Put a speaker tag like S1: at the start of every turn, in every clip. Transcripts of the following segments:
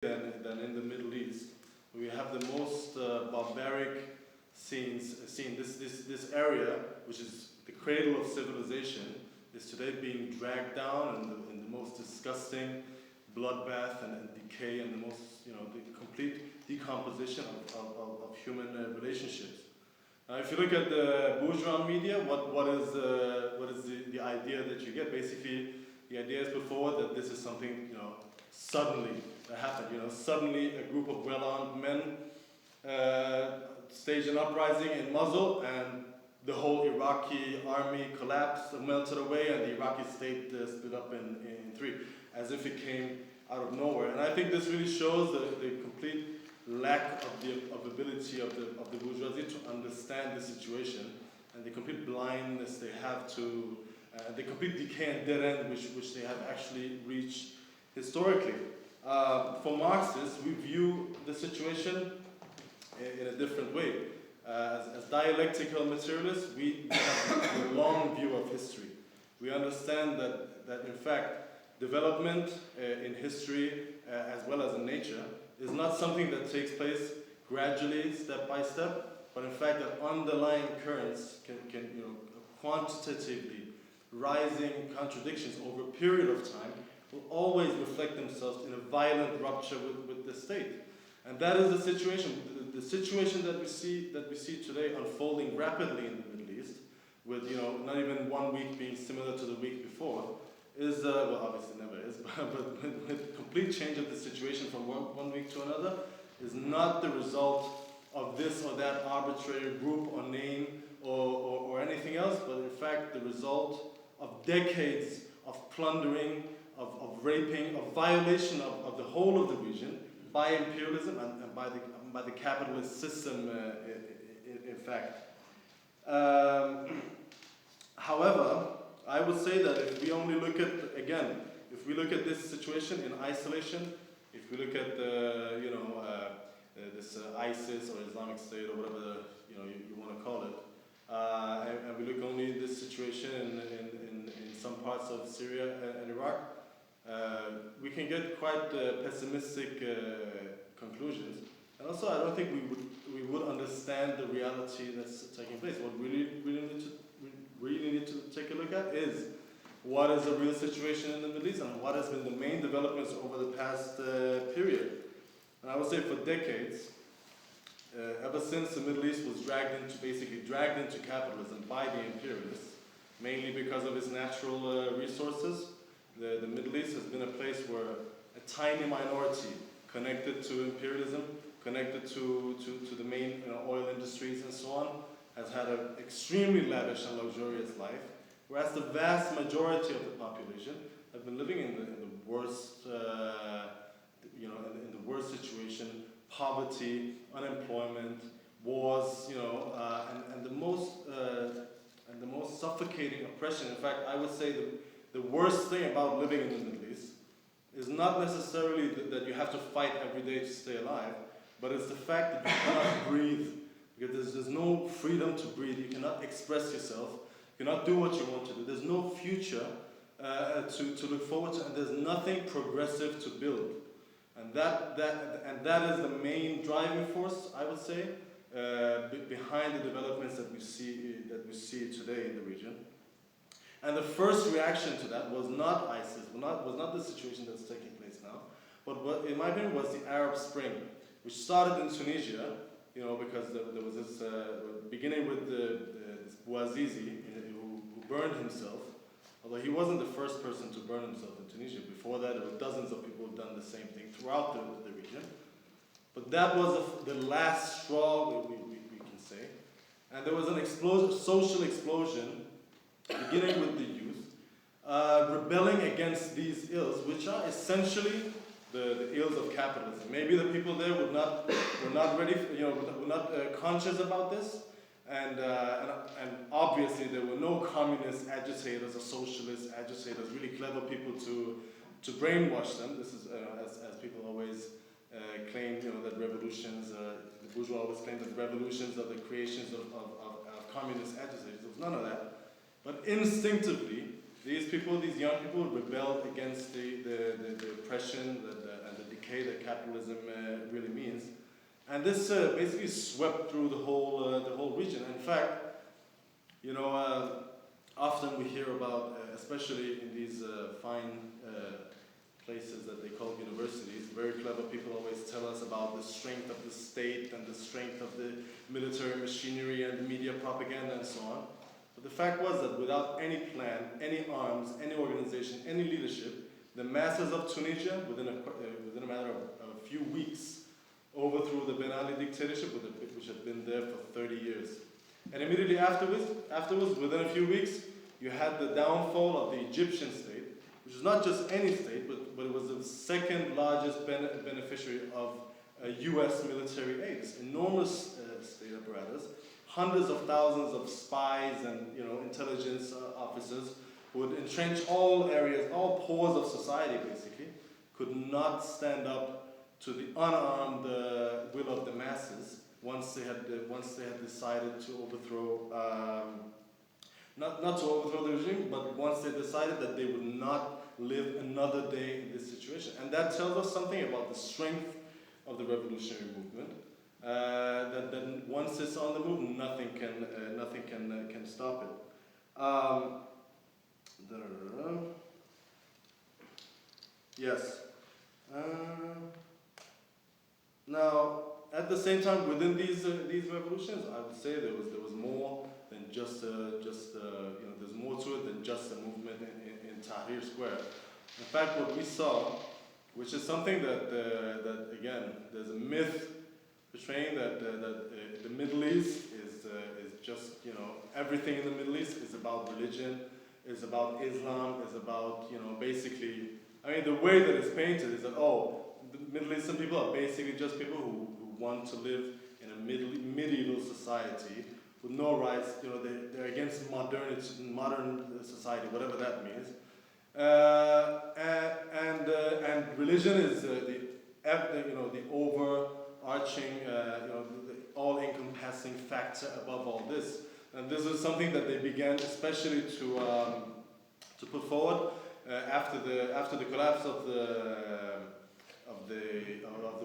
S1: than in the Middle East. We have the most barbaric scenes. This area, which is the cradle of civilization, is today being dragged down in the most disgusting bloodbath and decay and the most, the complete decomposition of human relationships. Now, if you look at the bourgeois media, what is the idea that you get? Basically, the idea is put forward that this is something, suddenly that happened. Suddenly a group of well-armed men staged an uprising in Mosul, and the whole Iraqi army collapsed and melted away, and the Iraqi state split up in three, as if it came out of nowhere. And I think this really shows the complete lack of ability of the bourgeoisie to understand the situation, and the complete blindness they have to, the complete decay and dead end which they have actually reached historically. For Marxists, we view the situation in a different way. As dialectical materialists, we have a long view of history. We understand that in fact, development in history as well as in nature is not something that takes place gradually, step by step, but in fact that underlying currents can quantitatively rising contradictions over a period of time will always reflect themselves in a violent rupture with the state. And that is the situation. The situation that we see today unfolding rapidly in the Middle East, with not even 1 week being similar to the week before, is well, obviously never is, but with complete change of the situation from one week to another, is not the result of this or that arbitrary group or name or anything else, but in fact the result of decades of plundering, of raping, of violation of the whole of the region by imperialism and by the capitalist system, in fact. However, I would say that if we only look at, again, if we look at this situation in isolation, if we look at this ISIS or Islamic State or whatever you want to call it, and we look only at this situation in some parts of Syria and Iraq, we can get quite pessimistic conclusions. And also, I don't think we would understand the reality that's taking place. What we really need to take a look at is what is the real situation in the Middle East and what has been the main developments over the past period. And I would say for decades, ever since the Middle East was basically dragged into capitalism by the imperialists, mainly because of its natural resources, the Middle East has been a place where a tiny minority connected to imperialism, connected to the main oil industries and so on, has had an extremely lavish and luxurious life, whereas the vast majority of the population have been living in the worst, in the worst situation, poverty, unemployment, wars, and the most suffocating oppression. In fact, I would say the worst thing about living in the Middle East is not necessarily that you have to fight every day to stay alive, but it's the fact that you cannot breathe. Because there's no freedom to breathe. You cannot express yourself. You cannot do what you want to do. There's no future to look forward to, and there's nothing progressive to build. And that is the main driving force, I would say, behind the developments that we see today in the region. And the first reaction to that was not ISIS, was not the situation that's taking place now, but what, in my opinion, was the Arab Spring, which started in Tunisia. Because there was this, beginning with this Bouazizi, who burned himself, although he wasn't the first person to burn himself in Tunisia. Before that, there were dozens of people who had done the same thing throughout the region. But that was the last straw, we can say. And there was an social explosion, beginning with the youth, rebelling against these ills, which are essentially the ills of capitalism. Maybe the people there were not ready, were not conscious about this, and obviously there were no communist agitators or socialist agitators, really clever people to brainwash them. This is as people always claim, that revolutions, the bourgeois always claim that revolutions are the creations of communist agitators. There was none of that, but instinctively, these young people rebelled against the oppression and the decay decay that capitalism really means. And this basically swept through the whole region. In fact, you know, often we hear about, especially in these fine places that they call universities, very clever people always tell us about the strength of the state and the strength of the military machinery and media propaganda and so on. But the fact was that without any plan, any arms, any organization, any leadership, the masses of Tunisia, within a matter of a few weeks, overthrew the Ben Ali dictatorship, which had been there for 30 years. And immediately afterwards, within a few weeks, you had the downfall of the Egyptian state, which is not just any state, but it was the second largest beneficiary of US military aid. This enormous state apparatus, hundreds of thousands of spies and intelligence officers who would entrench all areas, all pores of society basically, could not stand up to the unarmed will of the masses once they had decided to overthrow, not to overthrow the regime, but once they decided that they would not live another day in this situation. And that tells us something about the strength of the revolutionary movement. That once it's on the move, nothing can stop it. Yes. Now, at the same time, within these revolutions, I would say there was more than just there's more to it than just a movement in Tahrir Square. In fact, what we saw, which is something that again, there's a myth portraying that the Middle East is just everything in the Middle East is about religion, is about Islam, is about basically. I mean, the way that it's painted is that the Middle Eastern people are basically just people who want to live in a medieval society with no rights. They're against modern society, whatever that means. And religion is the overarching, the all-encompassing factor above all this. And this is something that they began, especially to put forward after the collapse of the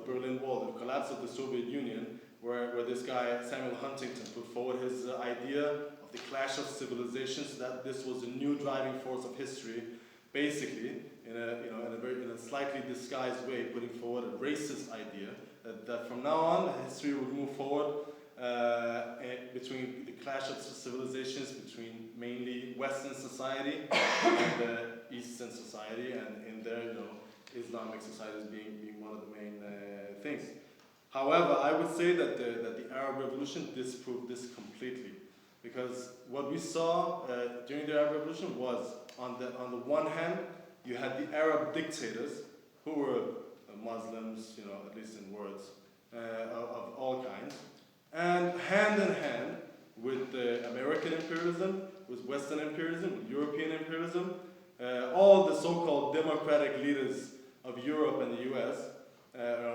S1: Berlin Wall, the collapse of the Soviet Union, where this guy Samuel Huntington put forward his idea of the clash of civilizations, that this was a new driving force of history, basically in a slightly disguised way, putting forward a racist idea that from now on history would move forward between the clash of civilizations between mainly Western society and Eastern society, and in there Islamic societies being one of the main things. However, I would say that the Arab Revolution disproved this completely, because what we saw during the Arab Revolution was, on the one hand, you had the Arab dictators who were Muslims, at least in words, of all kinds, and hand in hand with American imperialism, with Western imperialism, with European imperialism, all the so-called democratic leaders of Europe and the US,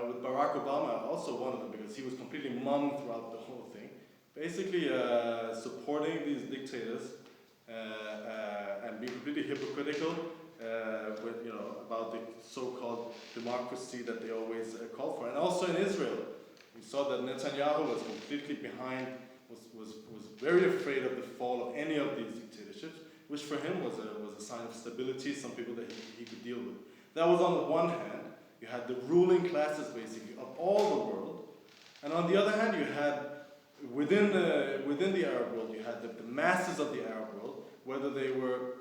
S1: with Barack Obama also one of them, because he was completely mum throughout the whole thing, basically supporting these dictators and being completely hypocritical about the so-called democracy that they always call for. And also in Israel, we saw that Netanyahu was completely behind, was very afraid of the fall of any of these dictatorships, which for him was a sign of stability, some people that he could deal with. That was on the one hand. You had the ruling classes, basically, of all the world. And on the other hand, you had, within the Arab world, you had the masses of the Arab world, whether they were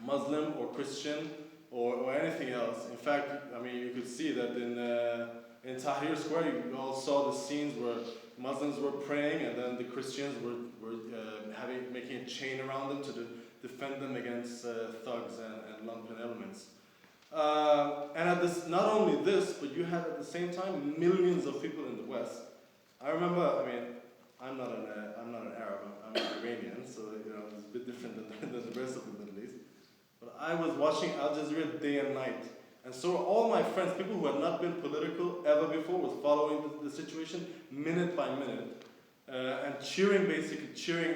S1: Muslim or Christian or anything else. In fact, I mean, you could see that in Tahrir Square, you all saw the scenes where Muslims were praying, and then the Christians were making a chain around them to defend them against thugs and lumpen elements. And not only this, but you had at the same time millions of people in the West. I remember, I mean, I'm not an Arab, I'm an Iranian, so it's a bit different than the rest of the Middle East. But I was watching Al Jazeera day and night, and so all my friends, people who had not been political ever before, was following the situation minute by minute, and cheering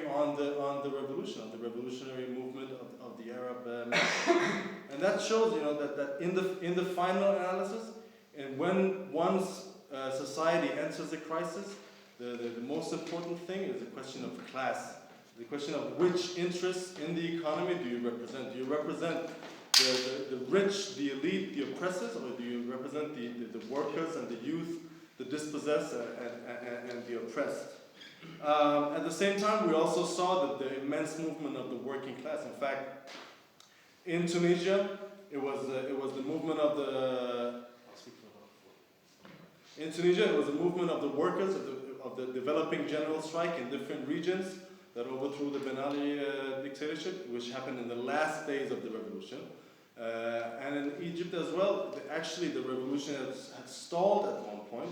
S1: on the revolution, on the revolutionary movement of the Arab mass. And that shows, that in the final analysis, And when once society enters a crisis, the most important thing is the question of class. The question of which interests in the economy do you represent? Do you represent the rich, the elite, the oppressors, or do you represent the workers and the youth, the dispossessed and the oppressed? At the same time, we also saw that the immense movement of the working class. In fact, in Tunisia, it was the movement of the. In Tunisia, it was the movement of the workers of the developing general strike in different regions that overthrew the Ben Ali dictatorship, which happened in the last days of the revolution. And in Egypt as well, actually the revolution had stalled at one point,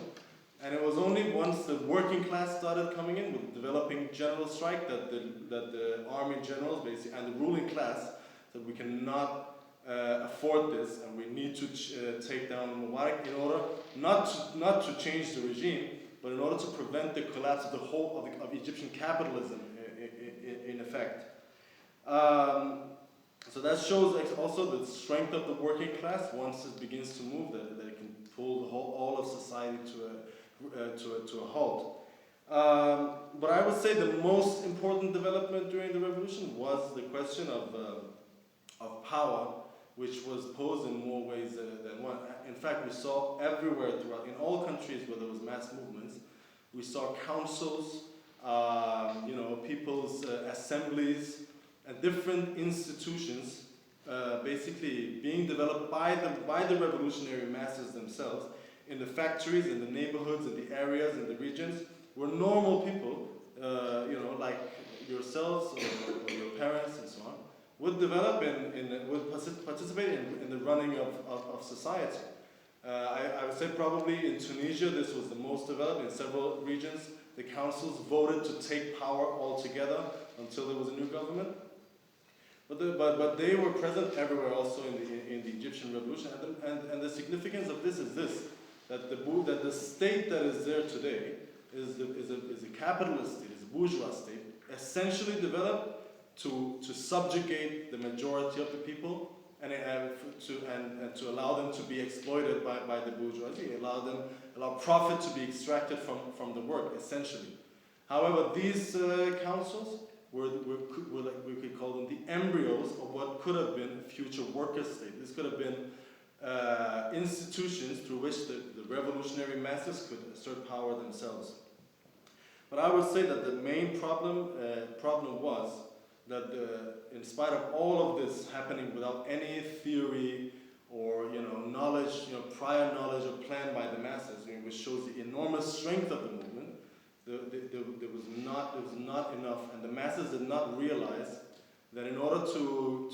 S1: and it was only once the working class started coming in with developing general strike that the army generals basically and the ruling class said we cannot afford this, and we need to take down Mubarak in order not to change the regime, but in order to prevent the collapse of the whole of Egyptian capitalism in effect. So that shows also the strength of the working class once it begins to move, that it can pull all of society to a halt. But I would say the most important development during the revolution was the question of power, which was posed in more ways than one. In fact, we saw everywhere throughout, in all countries where there was mass movements, we saw councils, people's assemblies, and different institutions basically being developed by the revolutionary masses themselves in the factories, in the neighborhoods, in the areas, in the regions, where normal people, like yourselves or your parents and so on, would develop would participate in the running of society. I would say probably in Tunisia this was the most developed. In several regions, the councils voted to take power altogether until there was a new government. But they were present everywhere, also in the Egyptian revolution. And the significance of this is that the state that is there today is a capitalist state, is a bourgeois state, essentially developed to subjugate the majority of the people and to allow them to be exploited by the bourgeoisie, allow profit to be extracted from the work, essentially. However, these councils we could call them the embryos of what could have been a future worker state. This could have been institutions through which the revolutionary masses could assert power themselves. But I would say that the main problem was that in spite of all of this happening without any theory or knowledge, prior knowledge or plan by the masses, which shows the enormous strength of the movement, there was not enough, and the masses did not realize that in order to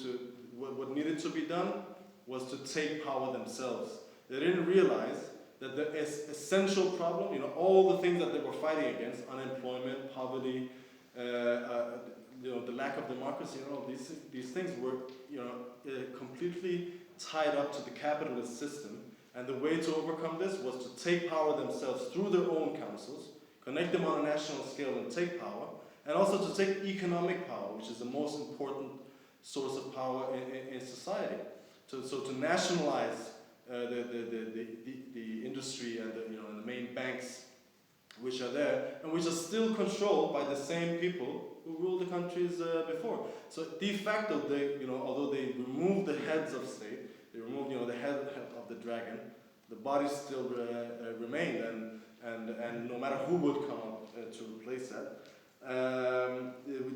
S1: what needed to be done was to take power themselves. They didn't realize that the essential problem, all the things that they were fighting against, unemployment, poverty, the lack of democracy, these things were completely tied up to the capitalist system, and the way to overcome this was to take power themselves through their own councils, connect them on a national scale and take power, and also to take economic power, which is the most important source of power in society. So to nationalize the industry and the main banks which are there and which are still controlled by the same people who ruled the countries before. So de facto, although they removed the heads of state, they removed the head of the dragon, the body still remained, and no matter who would come up to replace that,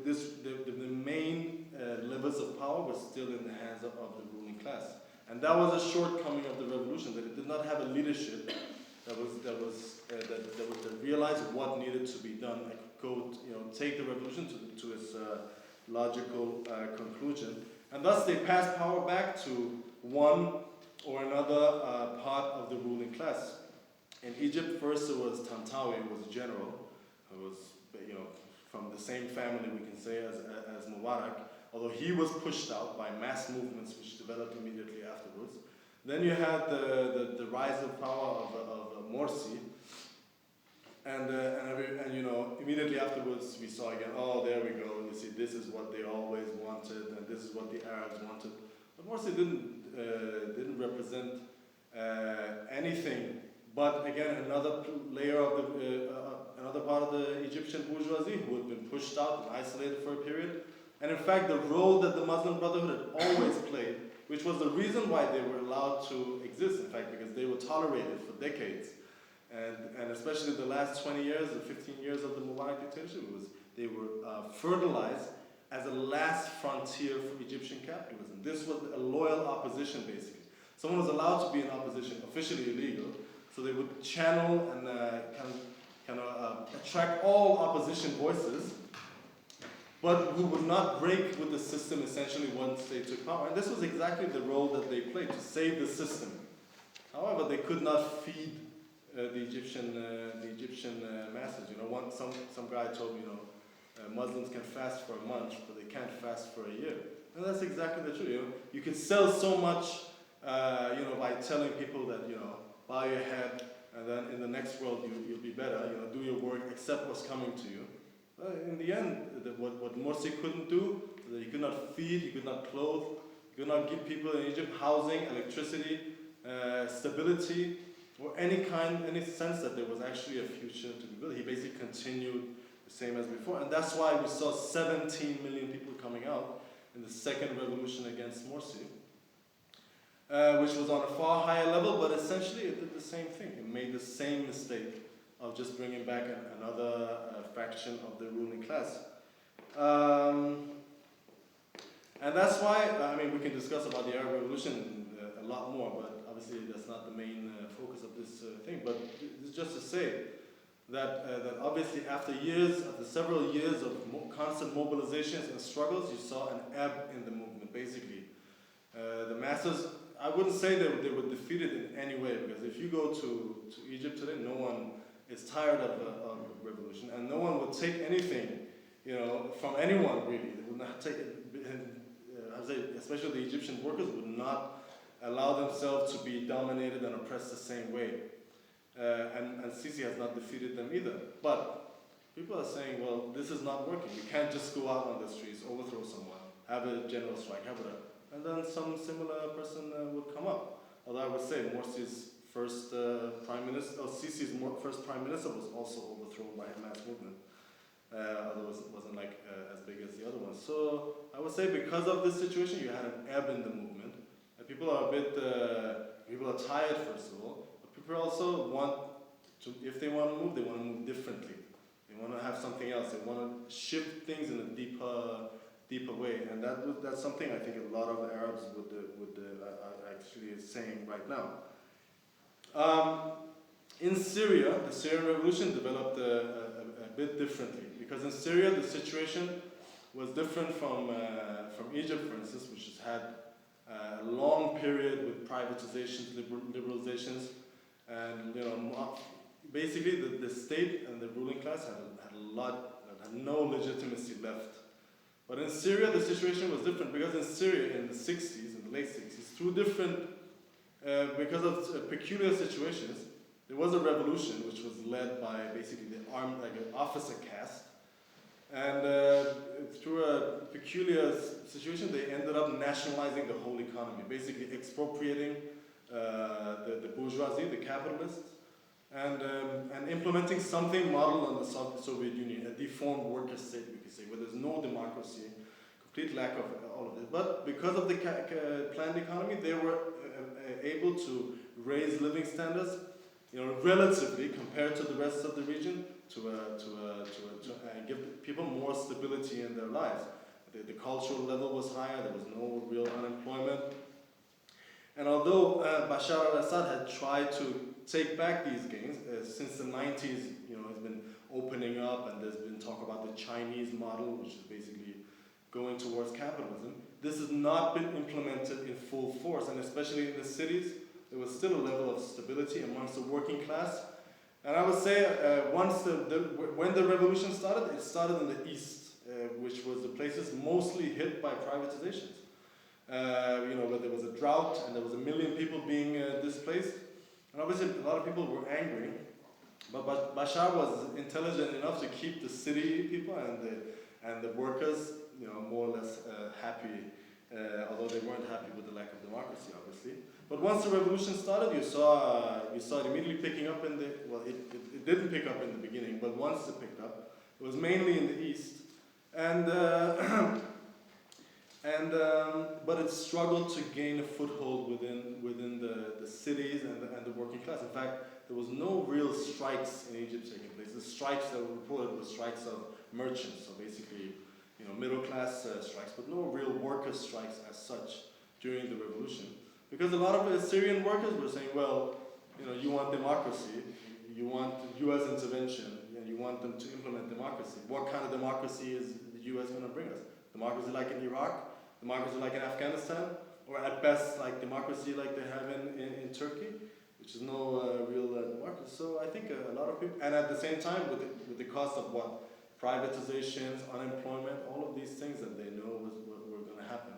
S1: the main levers of power were still in the hands of the ruling class. And that was a shortcoming of the revolution, that it did not have a leadership that realized what needed to be done and could take the revolution to its logical conclusion. And thus they passed power back to one or another part of the ruling class. In Egypt, first it was Tantawi, who was a general, who was from the same family, we can say, as Mubarak, although he was pushed out by mass movements which developed immediately afterwards. Then you had the rise of power of Morsi, and immediately afterwards we saw again, oh, there we go, you see, this is what they always wanted, and this is what the Arabs wanted. But Morsi didn't represent anything but, again, another layer of another part of the Egyptian bourgeoisie who had been pushed out and isolated for a period. And in fact, the role that the Muslim Brotherhood had always played, which was the reason why they were allowed to exist, in fact, because they were tolerated for decades. And especially the last 20 years or 15 years of the Mubarak dictatorship, they were fertilized as a last frontier for Egyptian capitalism. This was a loyal opposition, basically. Someone was allowed to be in opposition, officially illegal, so they would channel and attract all opposition voices, but who would not break with the system essentially once they took power. And this was exactly the role that they played, to save the system. However, they could not feed the Egyptian masses. You know, some guy told me, Muslims can fast for a month, but they can't fast for a year. And that's exactly the truth. You know, you can sell so much, by telling people that, bow your head, and then in the next world you'll be better. Do your work, accept what's coming to you. In the end, what Morsi couldn't do, that he could not feed, he could not clothe, he could not give people in Egypt housing, electricity, stability, or any sense that there was actually a future to be built. He basically continued the same as before, and that's why we saw 17 million people coming out in the second revolution against Morsi, which was on a far higher level, but essentially it did the same thing. It made the same mistake of just bringing back another faction of the ruling class. And that's why, we can discuss about the Arab Revolution a lot more, but obviously that's not the main focus of this thing. But it's just to say that obviously after several years of constant mobilizations and struggles, you saw an ebb in the movement, basically. The masses, I wouldn't say they were defeated in any way, because if you go to Egypt today, no one is tired of a revolution, and no one would take anything, from anyone really. They would not take it, especially the Egyptian workers would not allow themselves to be dominated and oppressed the same way. And Sisi has not defeated them either. But people are saying, well, this is not working. You can't just go out on the streets, overthrow someone, have a general strike, have whatever. And then some similar person would come up. Although I would say Morsi's first prime minister, Sisi's first prime minister was also overthrown by a mass movement. Although it wasn't as big as the other ones. So I would say because of this situation, you had an ebb in the movement. And people are people are tired, first of all, but people also want to, if they want to move, they want to move differently. They want to have something else. They want to shift things in a deeper way. And that's something I think a lot of Arabs are actually saying right now. In Syria, the Syrian revolution developed a bit differently, because in Syria the situation was different from Egypt, for instance, which has had a long period with privatizations, liberalizations, and basically the state and the ruling class had no legitimacy left. But in Syria the situation was different, because in Syria in the 60s, in the late 60s, because of peculiar situations, there was a revolution which was led by basically the armed, an officer caste, and through a peculiar situation, they ended up nationalizing the whole economy, basically expropriating the bourgeoisie, the capitalists, and implementing something modeled on the Soviet Union, a deformed worker state, we could say, where there's no democracy, complete lack of all of it. But because of the planned economy, they were able to raise living standards, relatively compared to the rest of the region, to give people more stability in their lives. The cultural level was higher. There was no real unemployment. And although Bashar al-Assad had tried to take back these gains since the 90s, has been opening up, and there's been talk about the Chinese model, which is basically going towards capitalism. This has not been implemented in full force, and especially in the cities, there was still a level of stability amongst the working class. And I would say when the revolution started, it started in the east, which was the places mostly hit by privatizations. Where there was a drought and there was 1 million people being displaced. And obviously a lot of people were angry, but Bashar was intelligent enough to keep the city people and the workers, more or less happy, although they weren't happy with the lack of democracy, obviously. But once the revolution started, you saw it immediately picking up in the, well, it didn't pick up in the beginning, but once it picked up, it was mainly in the east. And, but it struggled to gain a foothold within the cities and the working class. In fact, there was no real strikes in Egypt taking place. The strikes that were reported were strikes of merchants, so basically, middle class strikes, but no real worker strikes as such during the revolution. Because a lot of the Syrian workers were saying, well, you want democracy, you want US intervention, and you want them to implement democracy. What kind of democracy is the US going to bring us? Democracy like in Iraq? Democracy like in Afghanistan? Or at best, like democracy like they have in Turkey, which is no real democracy. So I think a lot of people, and at the same time, with the cost of what? Privatizations, unemployment, all of these things that they know were going to happen.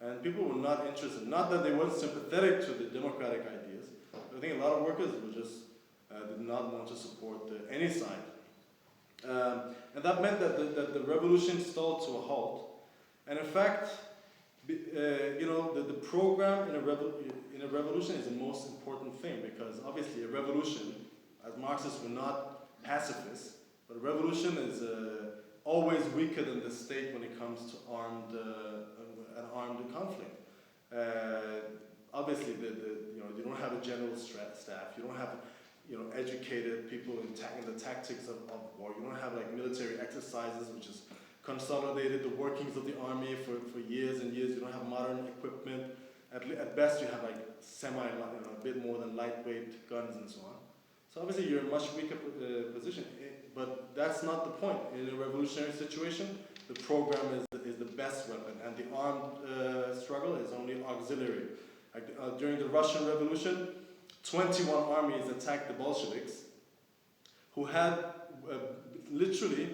S1: And people were not interested, not that they weren't sympathetic to the democratic ideas, but I think a lot of workers were just did not want to support any side. And that meant that the revolution stalled to a halt. And in fact, the program in a revolution is the most important thing, because obviously a revolution, as Marxists were not pacifists, but a revolution is always weaker than the state when it comes to an armed conflict. Obviously, you don't have a general staff. You don't have educated people in the tactics of war. You don't have like military exercises, which is consolidated the workings of the army for years and years. You don't have modern equipment. At best, you have like a bit more than lightweight guns and so on. So obviously, you're in a much weaker position. But that's not the point. In a revolutionary situation, the program is the best weapon, and the armed struggle is only auxiliary. Like, during the Russian Revolution, 21 armies attacked the Bolsheviks, who had literally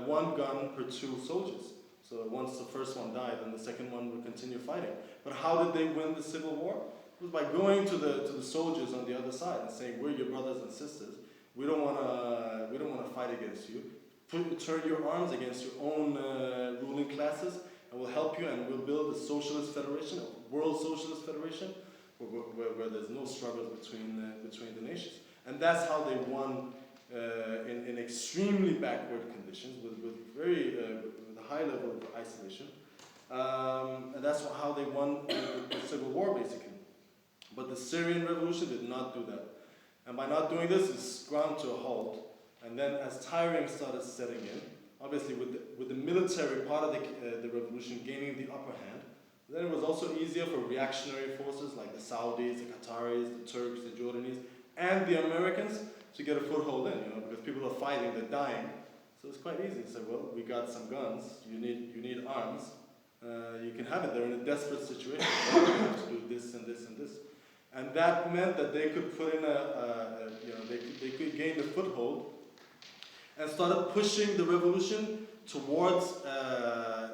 S1: one gun per 2 soldiers. So once the first one died, then the second one would continue fighting. But how did they win the civil war? It was by going to the soldiers on the other side and saying, "We're your brothers and sisters. We don't want to fight against you. Turn your arms against your own ruling classes, and we'll help you, and we'll build a socialist federation, a world socialist federation, where there's no struggles between the nations." And that's how they won in extremely backward conditions, with a high level of isolation. And that's how they won the civil war, basically. But the Syrian revolution did not do that. And by not doing this, it's ground to a halt. And then as tiring started setting in, obviously with the military part of the revolution gaining the upper hand, then it was also easier for reactionary forces like the Saudis, the Qataris, the Turks, the Jordanis, and the Americans to get a foothold in, because people are fighting, they're dying. So it's quite easy to say, well, we got some guns, you need arms, you can have it. They're in a desperate situation, you have to do this and this and this. And that meant that they could put in they could gain the foothold and started pushing the revolution towards,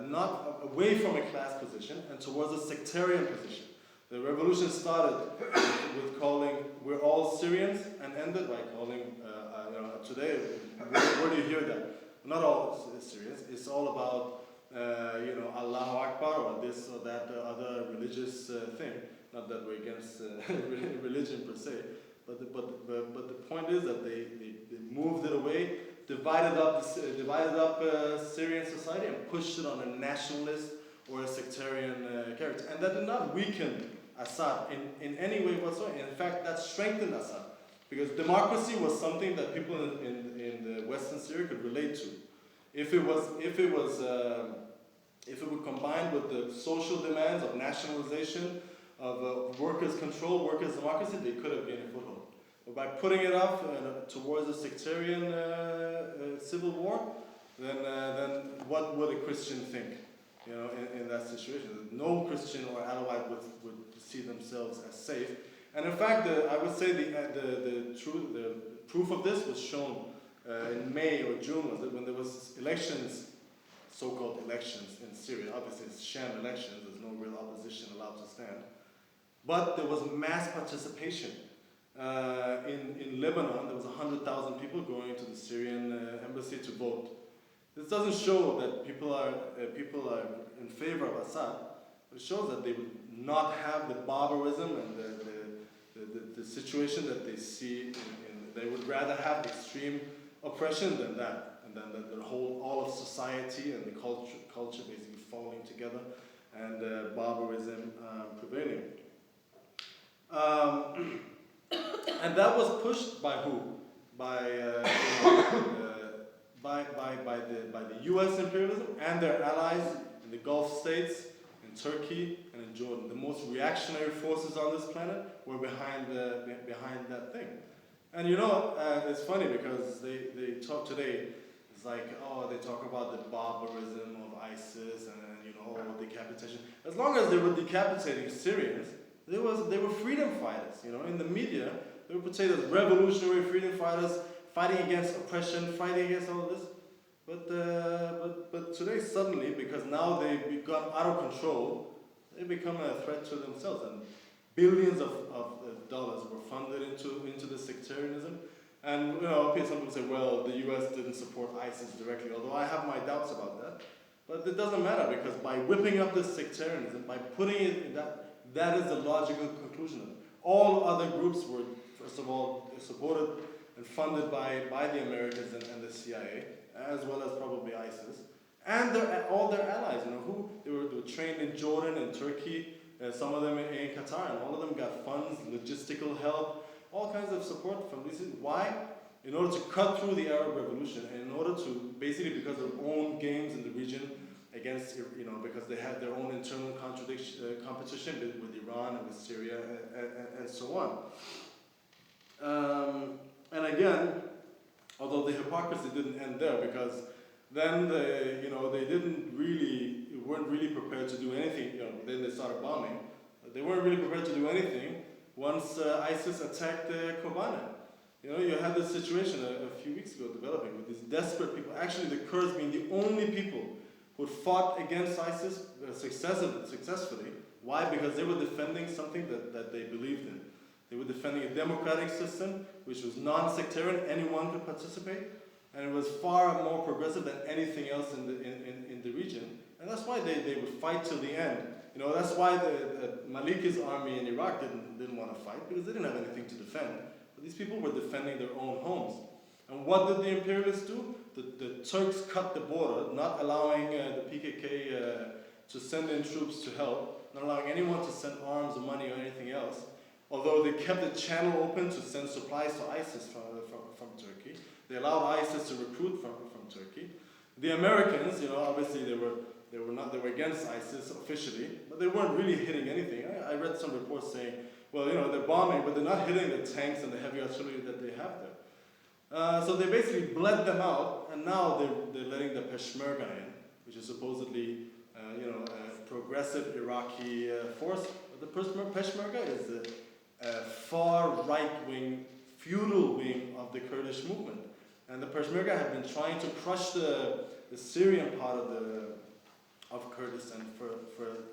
S1: not away from a class position and towards a sectarian position. The revolution started with calling, "We're all Syrians," and ended by calling, today, where do you hear that? Not all Syrians. It's all about, Allahu Akbar or this or that other religious thing. Not that we're against religion per se, but the point is that they moved it away, divided up Syrian society and pushed it on a nationalist or a sectarian character, and that did not weaken Assad in any way whatsoever. In fact, that strengthened Assad, because democracy was something that people in the Western Syria could relate to. If it were combined with the social demands of nationalization, of workers' control, workers' democracy, they could have gained a foothold. But by putting it off towards a sectarian civil war, then what would a Christian think? In that situation, no Christian or Alawite would see themselves as safe. And in fact, I would say the proof of this was shown in May or June, when there was elections, so-called elections in Syria. Obviously, it's sham elections. There's no real opposition allowed to stand. But there was mass participation. In Lebanon, there was 100,000 people going to the Syrian embassy to vote. This doesn't show that people are in favor of Assad, It shows that they would not have the barbarism and the situation that they see they would rather have extreme oppression than that, and then the whole, all of society and the culture basically falling together and barbarism prevailing. And that was pushed by who? By the U.S. imperialism and their allies in the Gulf states, in Turkey and in Jordan. The most reactionary forces on this planet were behind that thing. And you know, it's funny because they talk today, it's like, oh, they talk about the barbarism of ISIS and you know, decapitation. As long as they were decapitating Syrians, they were freedom fighters. You know, in the media, they were portrayed as revolutionary freedom fighters, fighting against oppression, fighting against all of this. But today suddenly, because now they've become out of control, they become a threat to themselves, and billions of dollars were funded into the sectarianism. And you know, some people say, well, the U.S. didn't support ISIS directly, although I have my doubts about that. But it doesn't matter, because by whipping up this sectarianism, by putting it in that is the logical conclusion of it. All other groups were, first of all, supported and funded by the Americans and the CIA, as well as probably ISIS, and all their allies. You know, they were trained in Jordan and Turkey, some of them in Qatar, and all of them got funds, logistical help, all kinds of support from these. Why? In order to cut through the Arab Revolution, and in order to basically, because of their own games in the region against, you know, because they had their own internal competition with Iran and with Syria and so on. And again, although the hypocrisy didn't end there, because then they weren't really prepared to do anything. You know, then they started bombing. They weren't really prepared to do anything once ISIS attacked Kobane. You know, you had this situation a few weeks ago developing with these desperate people. Actually, the Kurds being the only people who fought against ISIS successfully. Why? Because they were defending something that they believed in. They were defending a democratic system which was non-sectarian, anyone could participate, and it was far more progressive than anything else in the region. And that's why they would fight till the end. You know, that's why the Maliki's army in Iraq didn't want to fight, because they didn't have anything to defend. But these people were defending their own homes. And what did the imperialists do? The Turks cut the border, not allowing the PKK to send in troops to help, not allowing anyone to send arms or money or anything else. Although they kept the channel open to send supplies to ISIS from Turkey. They allowed ISIS to recruit from Turkey. The Americans, you know, obviously they were against ISIS officially, but they weren't really hitting anything. I read some reports saying, well, you know, they're bombing, but they're not hitting the tanks and the heavy artillery that they have there. So they basically bled them out, and now they're letting the Peshmerga in, which is supposedly, a progressive Iraqi force. But the Peshmerga is the far right-wing, feudal wing of the Kurdish movement. And the Peshmerga have been trying to crush the Syrian part of Kurdistan for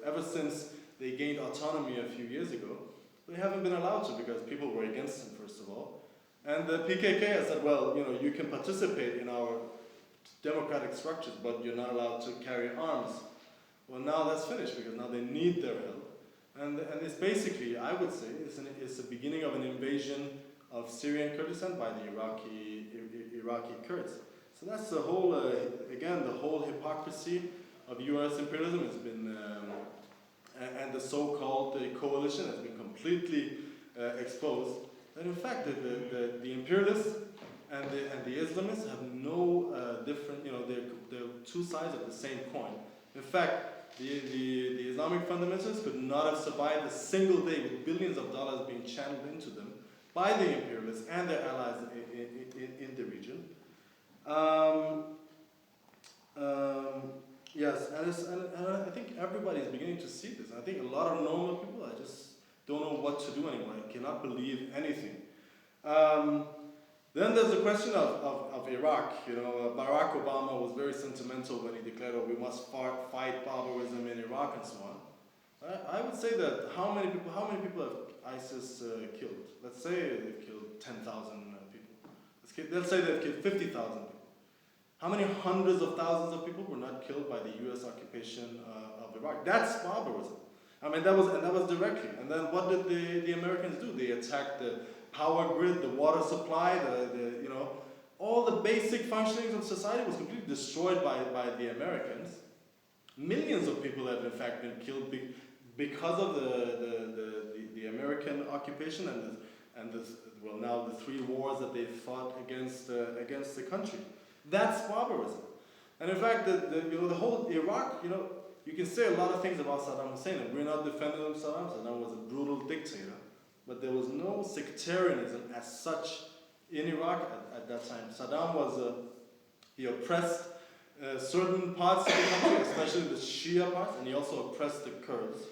S1: ever since they gained autonomy a few years ago. They haven't been allowed to, because people were against them, first of all. And the PKK has said, well, you know, you can participate in our democratic structures, but you're not allowed to carry arms. Well, now that's finished, because now they need their help. And it's basically, I would say, it's the beginning of an invasion of Syrian Kurdistan by the Iraqi Kurds. So that's the whole, again, the whole hypocrisy of U.S. imperialism has been, and the so-called coalition has been completely exposed. That in fact, the imperialists and the Islamists have no different, you know, they're two sides of the same coin. In fact, the Islamic fundamentalists could not have survived a single day with billions of dollars being channeled into them by the imperialists and their allies in the region. Yes, and I think everybody is beginning to see this. I think a lot of normal people, I just don't know what to do anymore. I cannot believe anything. Then there's the question of Iraq. You know, Barack Obama was very sentimental when he declared, "Oh, we must fight barbarism in Iraq" and so on. I would say that how many people have ISIS killed? Let's say they've killed 10,000 people. Let's say they've killed 50,000 people. How many hundreds of thousands of people were not killed by the U.S. occupation of Iraq? That's barbarism. I mean, that was directly. And then what did the Americans do? They attacked the power grid, the water supply, the all the basic functionings of society was completely destroyed by the Americans. Millions of people have in fact been killed because of the American occupation and now the 3 wars that they fought against the country. That's barbarism. And in fact, the whole Iraq, you can say a lot of things about Saddam Hussein, and we're not defending Saddam. Saddam was a brutal dictator, but there was no sectarianism as such in Iraq at that time. Saddam was he oppressed certain parts of the country, especially the Shia parts, and he also oppressed the Kurds.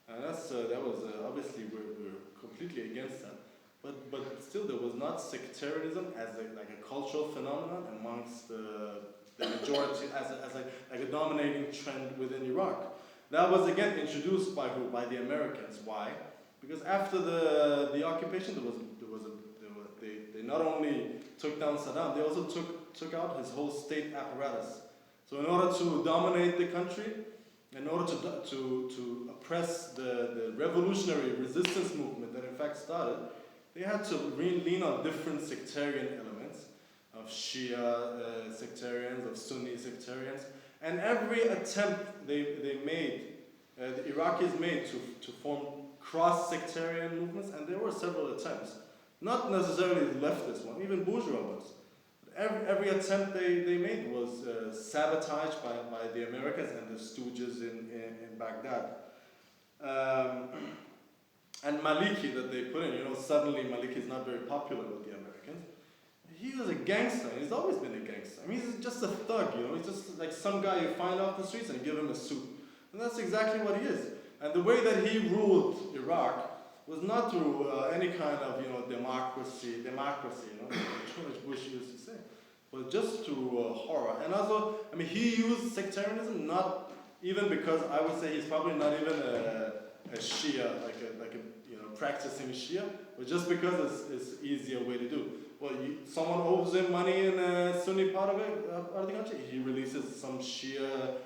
S1: And that was obviously we're completely against that. But still, there was not sectarianism as a cultural phenomenon amongst the majority, as a dominating trend within Iraq. That was again introduced by who? By the Americans. Why? Because after the occupation, they not only took down Saddam, they also took out his whole state apparatus. So in order to dominate the country, in order to oppress the revolutionary resistance movement that in fact started, they had to lean on different sectarian elements of Shia sectarians, of Sunni sectarians, and every attempt they made, the Iraqis made to form cross-sectarian movements, and there were several attempts. Not necessarily the leftist one, even bourgeois ones. Every attempt they made was sabotaged by the Americans and the stooges in Baghdad. And Maliki that they put in, suddenly Maliki is not very popular with the Americans. He was a gangster, and he's always been a gangster. I mean, he's just a thug, He's just like some guy you find off the streets and give him a suit. And that's exactly what he is. And the way that he ruled Iraq was not through any kind of, democracy, George Bush used to say, but just through horror. And also, I mean, he used sectarianism not even because I would say he's probably not even a Shia, like a practicing Shia, but just because it's easier way to do. Well, someone owes him money in a Sunni part of the country. He releases some Shia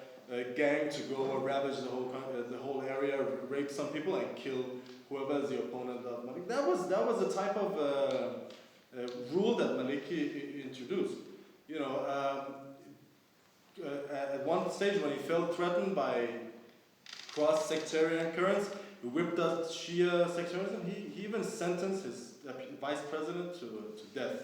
S1: gang to go ravage the whole area, rape some people, and kill whoever is the opponent of Maliki. That was the type of rule that Maliki introduced. At one stage when he felt threatened by cross-sectarian currents, he whipped out Shia sectarianism. He even sentenced his vice president to death.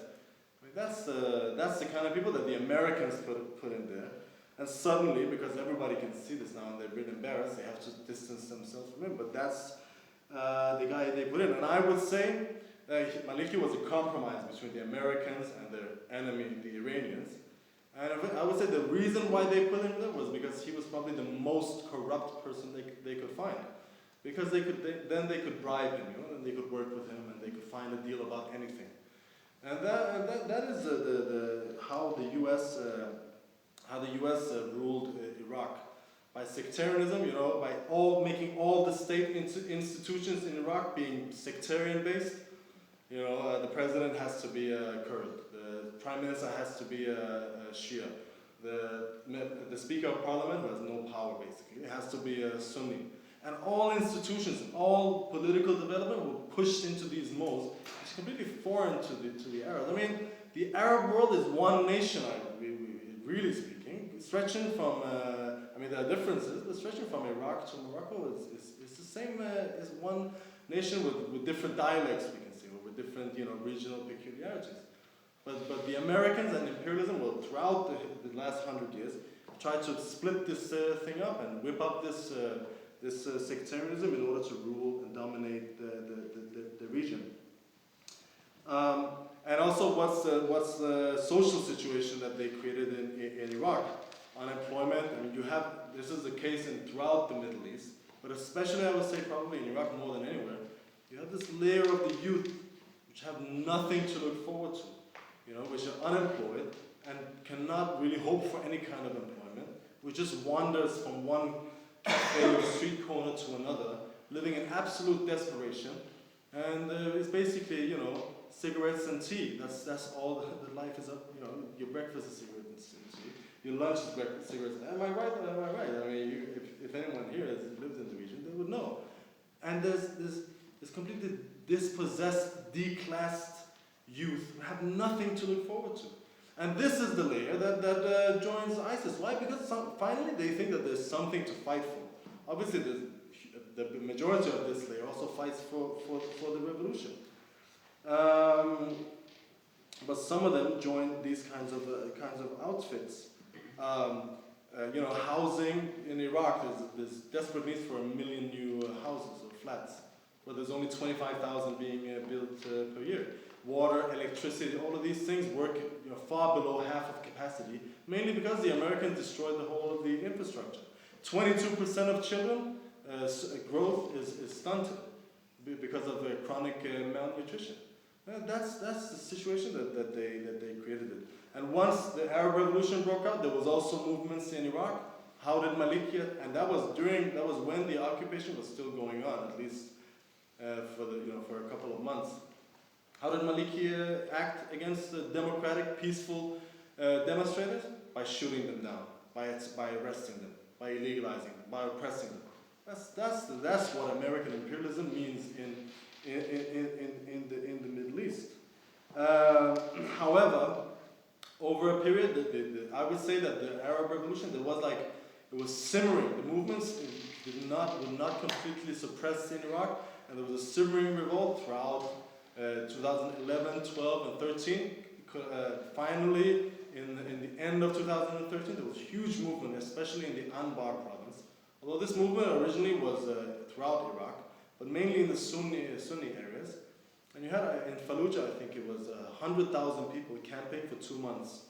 S1: I mean, that's the kind of people that the Americans put in there. And suddenly, because everybody can see this now and they're a bit embarrassed, they have to distance themselves from him. But that's the guy they put in. And I would say that Maliki was a compromise between the Americans and their enemy, the Iranians. And I would say the reason why they put him there was because he was probably the most corrupt person they could find. Because they could bribe him, and they could work with him, and they could find a deal about anything. And that is how the U.S. Ruled Iraq, by sectarianism, by making all the state institutions in Iraq being sectarian based. The president has to be a Kurd, the prime minister has to be a Shia, the speaker of parliament, who has no power basically, it has to be a Sunni. And all institutions, all political development were pushed into these molds, which is completely foreign to the Arabs. I mean, the Arab world is one nation, really speaking, stretching from, there are differences, but stretching from Iraq to Morocco is the same as one nation with different dialects, we can say, or with different, regional peculiarities. But the Americans and imperialism, throughout the last 100 years, tried to split this thing up and whip up this sectarianism in order to rule and dominate the region. And also, what's the social situation that they created in Iraq? Unemployment. I mean, this is the case throughout the Middle East, but especially I would say probably in Iraq more than anywhere. You have this layer of the youth which have nothing to look forward to, which are unemployed and cannot really hope for any kind of employment, which just wanders from one cafe or street corner to another, living in absolute desperation, and it's basically, cigarettes and tea. That's all the life is. Your breakfast is cigarettes and tea. Your lunch is cigarettes. Am I right? Am I right? I mean, if anyone here has lived in the region, they would know. And there's completely dispossessed, declassed youth who have nothing to look forward to. And this is the layer that joins ISIS. Why? Because finally they think that there's something to fight for. Obviously, the majority of this layer also fights for the revolution. But some of them join these kinds of outfits. Housing in Iraq, there's desperate need for 1 million new houses or flats, but there's only 25,000 being built per year. Water, electricity, all of these things work far below half of capacity, mainly because the Americans destroyed the whole of the infrastructure. 22% of children growth is stunted because of chronic malnutrition. That's the situation that they created it. And once the Arab Revolution broke out, there was also movements in Iraq. How did Maliki, and that was when the occupation was still going on, at least for a couple of months. How did Maliki act against the democratic, peaceful demonstrators? By shooting them down, by arresting them, by illegalizing them, by oppressing them. That's what American imperialism means in the Middle East. However, over a period, I would say that the Arab Revolution, it was simmering. The movements would not completely suppress in Iraq, and there was a simmering revolt throughout 2011, 12, and 13. Finally, in the end of 2013, there was a huge movement, especially in the Anbar province. Although this movement originally was throughout Iraq, but mainly in the Sunni areas. And you had, in Fallujah, I think it was 100,000 people camping for 2 months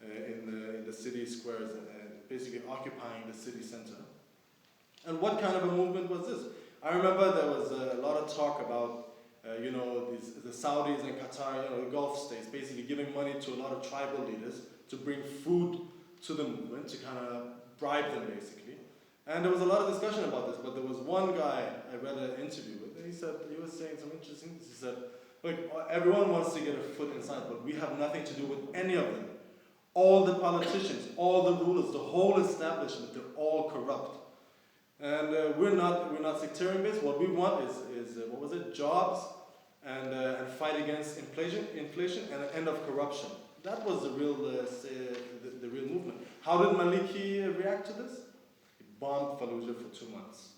S1: in the city squares and basically occupying the city center. And what kind of a movement was this? I remember there was a lot of talk about the Saudis and Qatar, the Gulf states, basically giving money to a lot of tribal leaders to bring food to the movement, to kind of bribe them, basically. And there was a lot of discussion about this, but there was one guy I read an interview with, and he was saying some interesting things. He said, look, everyone wants to get a foot inside, but we have nothing to do with any of them. All the politicians, all the rulers, the whole establishment, they're all corrupt. And we're not sectarian based. What we want is jobs and fight against inflation and an end of corruption. That was the real movement. How did Maliki react to this? He bombed Fallujah for 2 months.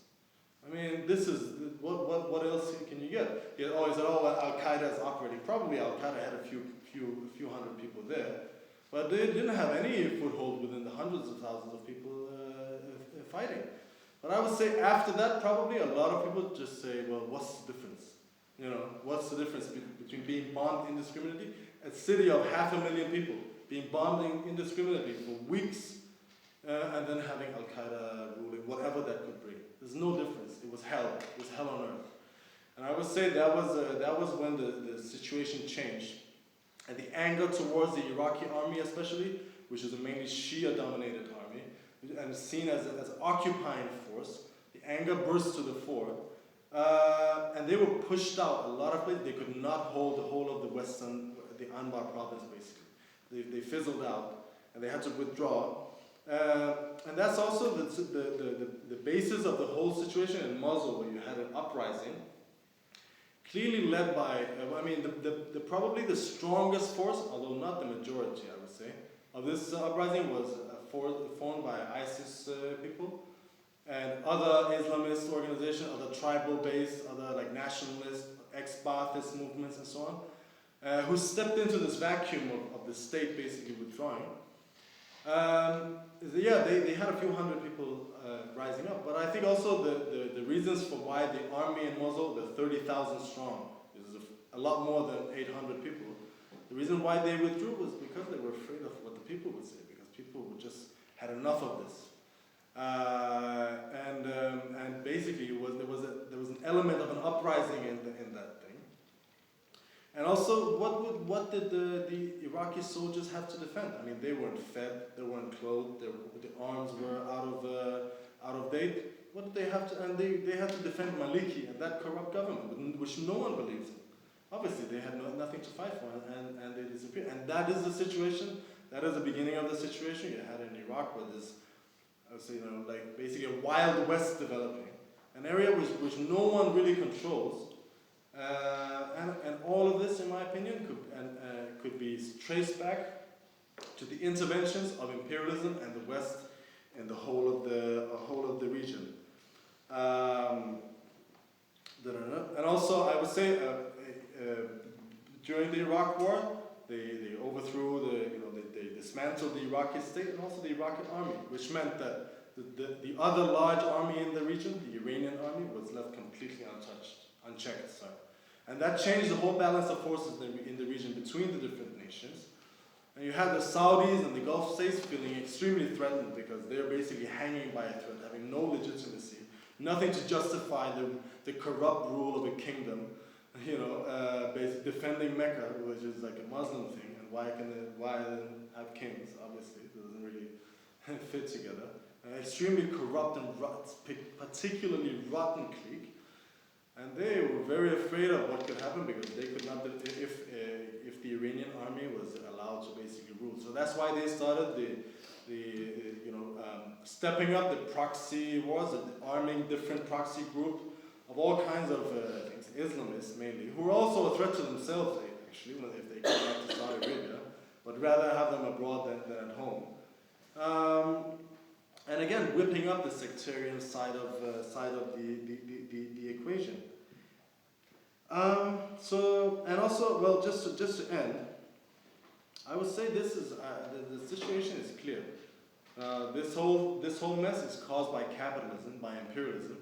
S1: I mean, this is what else can you get? He always said, Al Qaeda is operating. Probably Al Qaeda had a few hundred people there, but they didn't have any foothold within the hundreds of thousands of people fighting. But I would say after that, probably a lot of people just say, well, what's the difference? What's the difference between being bombed indiscriminately, a city of 500,000 people being bombed indiscriminately for weeks, and then having Al Qaeda ruling, whatever that could bring. There's no difference. It was hell. It was hell on earth. And I would say that was when the situation changed, and the anger towards the Iraqi army, especially, which is a mainly Shia-dominated army, and seen as an occupying force, the anger burst to the fore, and they were pushed out a lot of places. They could not hold the whole of the Anbar province, basically. They fizzled out, and they had to withdraw. And that's also the basis of the whole situation in Mosul, where you had an uprising, clearly led by, probably the strongest force, although not the majority, I would say, of this uprising was formed by ISIS people and other Islamist organizations, other tribal-based, other nationalist, ex-Ba'athist movements and so on, who stepped into this vacuum of the state basically withdrawing. They had a few hundred people rising up, but I think also the reasons for why the army in Mosul, the 30,000 strong, is a lot more than 800 people. The reason why they withdrew was because they were afraid of what the people would say, because people just had enough of this. And basically there was an element of an uprising in that thing. And also, what did the Iraqi soldiers have to defend? I mean, they weren't fed, they weren't clothed, the arms were out of date. What did they have to? And they had to defend Maliki and that corrupt government, which no one believes in. Obviously, they had nothing to fight for, and they disappeared. And that is the situation. That is the beginning of the situation you had in Iraq, where there's, I would say, basically a Wild West developing. an area which no one really controls. And all of this, in my opinion, could be traced back to the interventions of imperialism and the West in the whole of the region. And also, I would say, during the Iraq War, they overthrew they dismantled the Iraqi state and also the Iraqi army, which meant that the other large army in the region, the Iranian army, was left completely unchecked. And that changed the whole balance of forces in the region between the different nations. And you had the Saudis and the Gulf states feeling extremely threatened because they're basically hanging by a thread, having no legitimacy, nothing to justify the corrupt rule of a kingdom, basically defending Mecca, which is like a Muslim thing, and why have kings? Obviously, it doesn't really fit together. An extremely corrupt and particularly rotten clique. And they were very afraid of what could happen because they could not, if the Iranian army was allowed to basically rule. So that's why they started stepping up the proxy wars, arming different proxy groups of all kinds of things, Islamists mainly, who are also a threat to themselves actually, if they come back to Saudi Arabia, but rather have them abroad than at home. And again, whipping up the sectarian side of the equation. And also, well, just to end, I would say this is the situation is clear. This whole mess is caused by capitalism, by imperialism.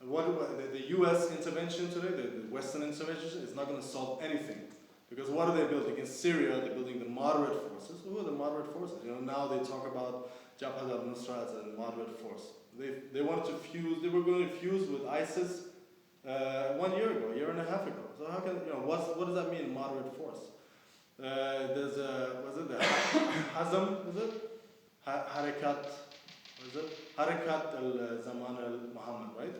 S1: The U.S. intervention today, the Western intervention, is not going to solve anything. Because what are they building? In Syria, they're building the moderate forces. Who are the moderate forces? Now they talk about Jabhat al-Nusra as a moderate force. They wanted to fuse, they were going to fuse with ISIS 1 year ago, a year and a half ago. So how can, what does that mean, moderate force? There's was it the Hazm, is it? Harakat, what is it? Harakat al-Zaman al-Muhammad, right?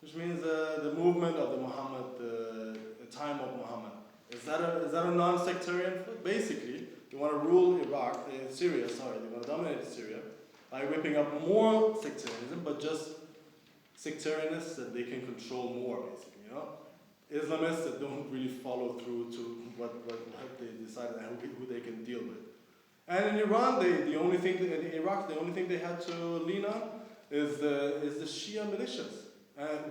S1: Which means the movement of the Muhammad, the time of Muhammad. Is that a non-sectarian? Basically, you want to rule they want to dominate Syria by whipping up more sectarianism, but just sectarianists that they can control more, basically, Islamists that don't really follow through to what they decided and who they can deal with. And in Iran, in Iraq, the only thing they had to lean on is the Shia militias,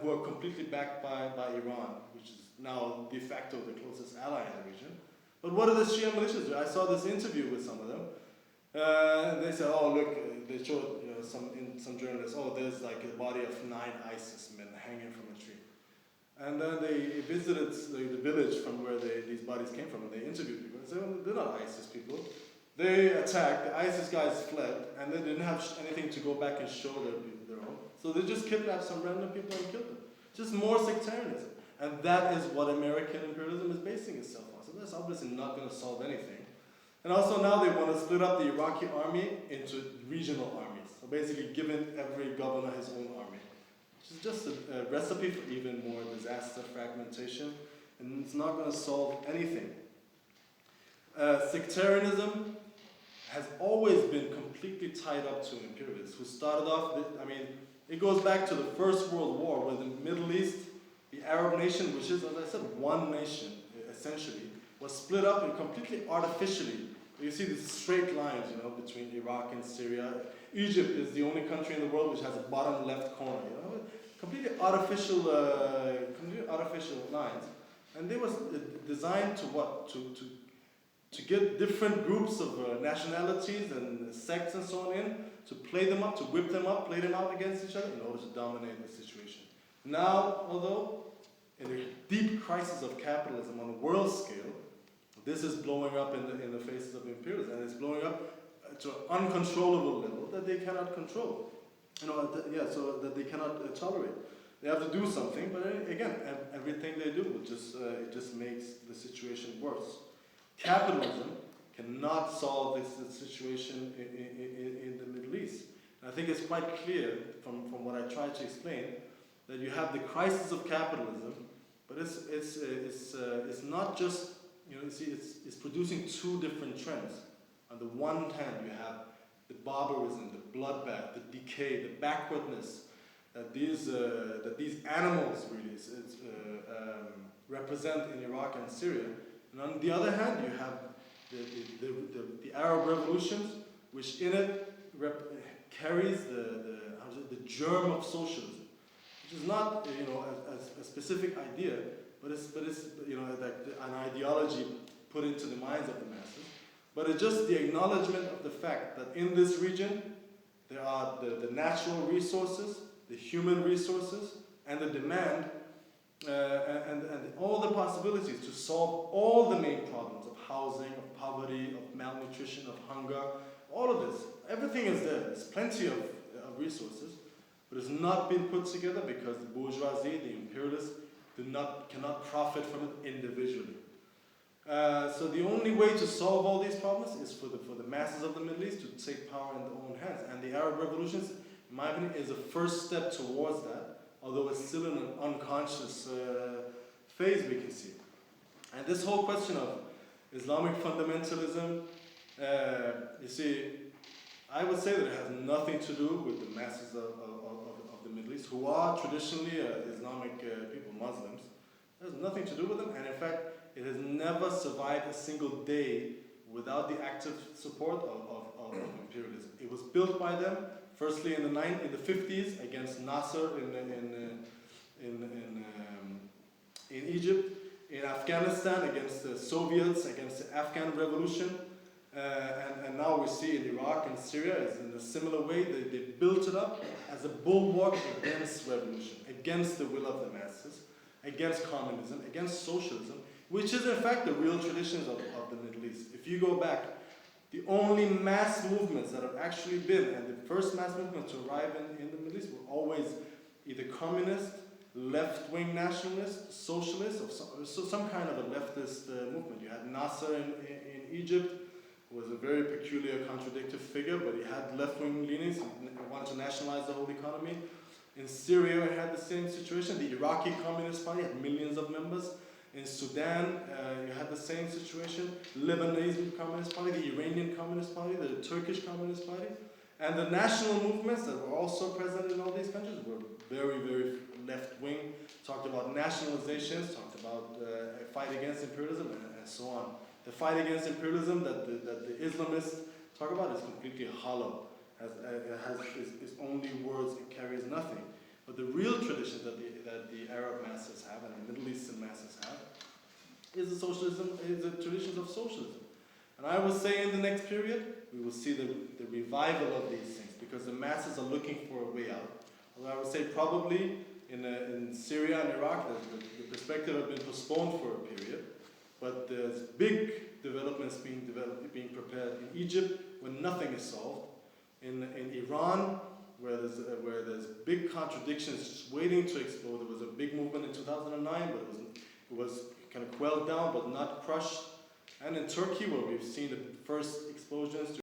S1: who are completely backed by Iran, which is now de facto the closest ally in the region. But what are the Shia militias do? I saw this interview with some of them. They said, oh look, they showed some journalists, there's like a body of 9 ISIS men hanging from a tree. And then they visited the village from where these bodies came from, and they interviewed people. And said, they're not ISIS people. They attacked, the ISIS guys fled, and they didn't have anything to go back and show their own. So they just kidnapped some random people and killed them. Just more sectarianism. And that is what American imperialism is basing itself on. So that's obviously not going to solve anything. And also now they want to split up the Iraqi army into regional armies. So basically giving every governor his own army. Which is just a recipe for even more disaster fragmentation. And it's not going to solve anything. Sectarianism has always been completely tied up to imperialists who started off, it goes back to the First World War where the Middle East, the Arab nation, which is, as I said, one nation, essentially, was split up and completely artificially. You see these straight lines, between Iraq and Syria. Egypt is the only country in the world which has a bottom left corner, completely artificial lines. And they was designed to what? To get different groups of nationalities and sects and so on in, to play them up, to whip them up, play them out against each other in order to dominate the situation. Now, although in a deep crisis of capitalism on a world scale, this is blowing up in the faces of imperialism, and it's blowing up to an uncontrollable level that they cannot control. So that they cannot tolerate. They have to do something, but again, everything they do will just makes the situation worse. Capitalism cannot solve this situation in the Middle East. And I think it's quite clear from what I tried to explain that you have the crisis of capitalism, but it's not just it's producing 2 different trends. On the one hand, you have the barbarism, the bloodbath, the decay, the backwardness, that these animals really represent in Iraq and Syria. And on the other hand, you have the Arab revolutions, which in it carries the germ of socialism, which is not a specific idea, but it's like an ideology put into the minds of the masses. But it's just the acknowledgement of the fact that in this region there are the natural resources, the human resources, and the demand, and all the possibilities to solve all the main problems of housing, of poverty, of malnutrition, of hunger, all of this. Everything is there. There's plenty of resources, but it's not been put together because the bourgeoisie, the imperialists, cannot profit from it individually. So the only way to solve all these problems is for the masses of the Middle East to take power in their own hands. And the Arab revolutions, in my opinion, is a first step towards that, although it's still in an unconscious phase, we can see. And this whole question of Islamic fundamentalism, you see, I would say that it has nothing to do with the masses of the Middle East, who are traditionally Islamic people, Muslims. It has nothing to do with them, and in fact, it has never survived a single day without the active support of imperialism. It was built by them, firstly in the 50s against Nasser in Egypt, in Afghanistan against the Soviets, against the Afghan revolution, and now we see in Iraq and Syria is in a similar way. They built it up as a bulwark against revolution, against the will of the masses, against communism, against socialism, which is in fact the real traditions of the Middle East. If you go back, the only mass movements that have actually been, and the first mass movements to arrive in the Middle East were always either communist, left-wing nationalist, socialist, or some kind of a leftist movement. You had Nasser in Egypt, who was a very peculiar, contradictory figure, but he had left-wing leanings. He wanted to nationalize the whole economy. In Syria, it had the same situation. The Iraqi Communist Party had millions of members. In Sudan, you had the same situation. Lebanese Communist Party, the Iranian Communist Party, the Turkish Communist Party. And the national movements that were also present in all these countries were very, very left-wing, talked about nationalizations, talked about a fight against imperialism, and so on. The fight against imperialism that the Islamists talk about is completely hollow. Its only words, it carries nothing. But the real traditions that the Arab masses have and the Middle Eastern masses have is the traditions of socialism. And I would say in the next period, we will see the revival of these things because the masses are looking for a way out. Although I would say probably in Syria and Iraq, the perspective has been postponed for a period, but there's big developments being prepared in Egypt when nothing is solved. In Iran, where there's big contradictions just waiting to explode. There was a big movement in 2009, but it was kind of quelled down, but not crushed. And in Turkey, where we've seen the first explosions